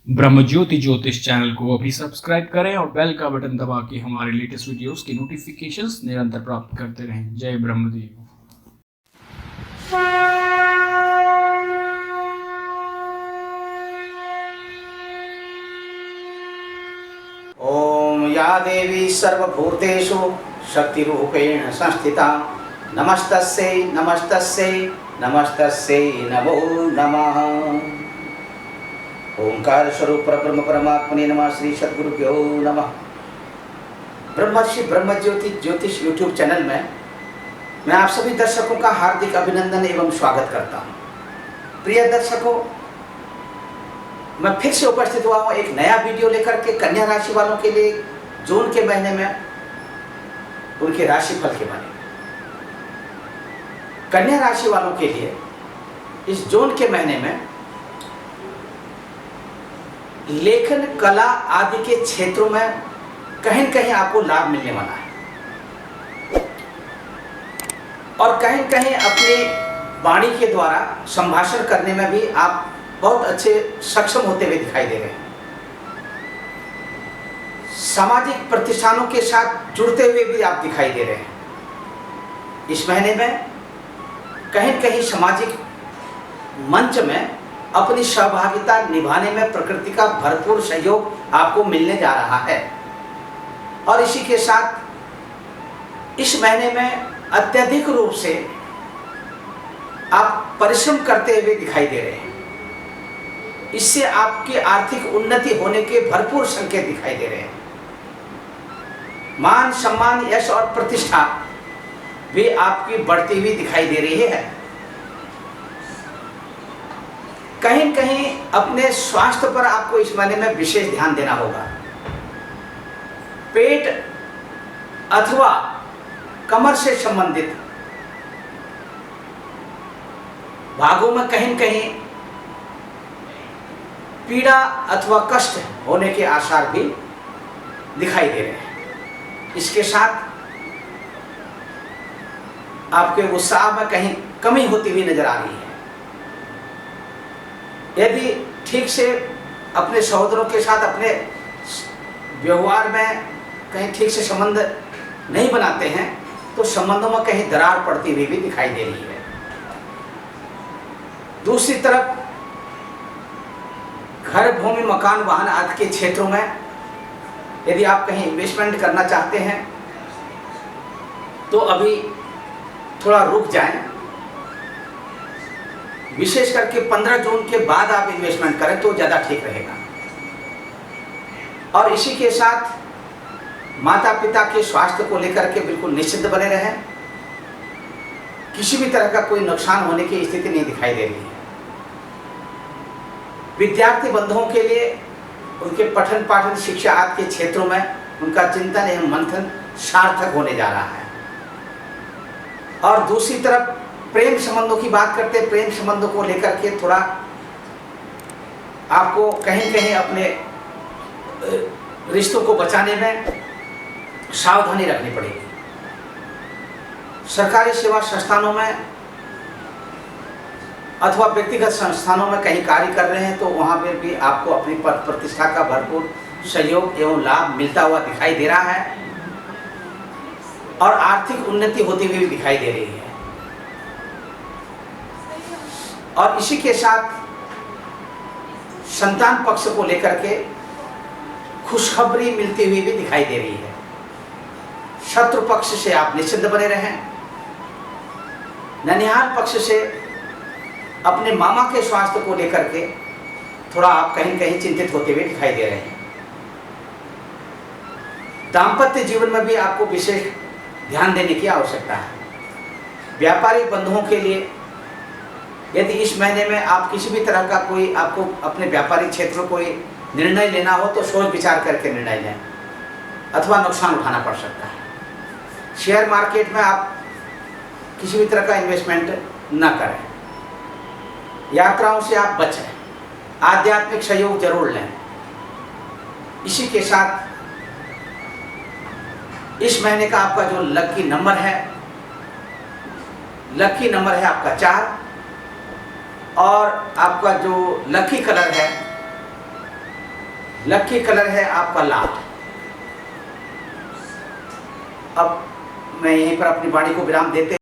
ब्रह्म ज्योति ज्योतिष चैनल को अभी सब्सक्राइब करें और बेल का बटन दबा के हमारे लेटेस्ट वीडियोस की नोटिफिकेशंस निरंतर प्राप्त करते रहें। जय ब्रह्मदेव। ओम या देवी सर्वभूतेषु शक्तिरूपेण संस्थिता नमस्तस्यै नमस्तस्यै नमस्तस्यै नमो नमः। ओंकार स्वरूप परब्रह्म परमात्मने नमः। श्री सद्गुरुभ्यो नमः। ब्रह्मर्षि ब्रह्म ज्योति ज्योतिष यूट्यूब चैनल में मैं आप सभी दर्शकों का हार्दिक अभिनंदन एवं स्वागत करता हूँ। प्रिय दर्शकों, मैं फिर से उपस्थित हुआ हूँ एक नया वीडियो लेकर के कन्या राशि वालों के लिए जून के महीने में उनके राशिफल के बारे में। कन्या राशि वालों के लिए इस जून के महीने में लेखन कला आदि के क्षेत्रों में कहीं न कहीं आपको लाभ मिलने वाला है और कहीं न कहीं अपनी वाणी के द्वारा संभाषण करने में भी आप बहुत अच्छे सक्षम होते हुए दिखाई दे रहे हैं। सामाजिक प्रतिष्ठानों के साथ जुड़ते हुए भी आप दिखाई दे रहे हैं। इस महीने में कहीं न कहीं सामाजिक मंच में अपनी सहभागिता निभाने में प्रकृति का भरपूर सहयोग आपको मिलने जा रहा है और इसी के साथ इस महीने में अत्यधिक रूप से आप परिश्रम करते हुए दिखाई दे रहे हैं। इससे आपकी आर्थिक उन्नति होने के भरपूर संकेत दिखाई दे रहे हैं। मान सम्मान यश और प्रतिष्ठा भी आपकी बढ़ती हुई दिखाई दे रही है। कहीं न कहीं अपने स्वास्थ्य पर आपको इस महीने में विशेष ध्यान देना होगा। पेट अथवा कमर से संबंधित भागों में कहीं न कहीं पीड़ा अथवा कष्ट होने के आसार भी दिखाई दे रहे हैं। इसके साथ आपके उत्साह में कहीं कमी होती हुई नजर आ रही है। यदि ठीक से अपने सहोदरों के साथ अपने व्यवहार में कहीं ठीक से संबंध नहीं बनाते हैं तो संबंधों में कहीं दरार पड़ती हुई भी दिखाई दे रही है। दूसरी तरफ घर भूमि मकान वाहन आदि के क्षेत्रों में यदि आप कहीं इन्वेस्टमेंट करना चाहते हैं तो अभी थोड़ा रुक जाएं। विशेष करके 15 जून के बाद आप इन्वेस्टमेंट करें तो ज़्यादा ठीक रहेगा। और इसी के साथ माता पिता के स्वास्थ्य को लेकर के बिल्कुल निश्चिंत बने रहें। किसी भी तरह का कोई नुकसान होने की स्थिति नहीं दिखाई दे रही है। विद्यार्थी बंधुओं के लिए उनके पठन पाठन शिक्षा आदि के क्षेत्रों में उनका चिंतन एवं मंथन सार्थक होने जा रहा है। और दूसरी तरफ प्रेम संबंधों की बात करते हैं। प्रेम संबंधों को लेकर के थोड़ा आपको कहीं कहीं अपने रिश्तों को बचाने में सावधानी रखनी पड़ेगी। सरकारी सेवा संस्थानों में अथवा व्यक्तिगत संस्थानों में कहीं कार्य कर रहे हैं तो वहाँ पर भी आपको अपनी पद प्रतिष्ठा का भरपूर सहयोग एवं लाभ मिलता हुआ दिखाई दे रहा है और आर्थिक उन्नति होती हुई दिखाई दे रही है। और इसी के साथ संतान पक्ष को लेकर के खुशखबरी मिलती हुई भी दिखाई दे रही है। शत्रु पक्ष से आप निश्चिंत बने रहें। ननिहाल पक्ष से अपने मामा के स्वास्थ्य को लेकर के थोड़ा आप कहीं कहीं चिंतित होते हुए दिखाई दे रहे हैं। दाम्पत्य जीवन में भी आपको विशेष ध्यान देने की आवश्यकता है। व्यापारिक बंधुओं के लिए यदि इस महीने में आप किसी भी तरह का कोई आपको अपने व्यापारिक क्षेत्र में कोई निर्णय लेना हो तो सोच विचार करके निर्णय लें अथवा नुकसान उठाना पड़ सकता है। शेयर मार्केट में आप किसी भी तरह का इन्वेस्टमेंट न करें। यात्राओं से आप बचें। आध्यात्मिक सहयोग जरूर लें। इसी के साथ इस महीने का आपका जो लकी नंबर है आपका 4 और आपका जो लकी कलर है लकी कलर है आपका लाल। अब मैं यहीं पर अपनी वाणी को विराम देते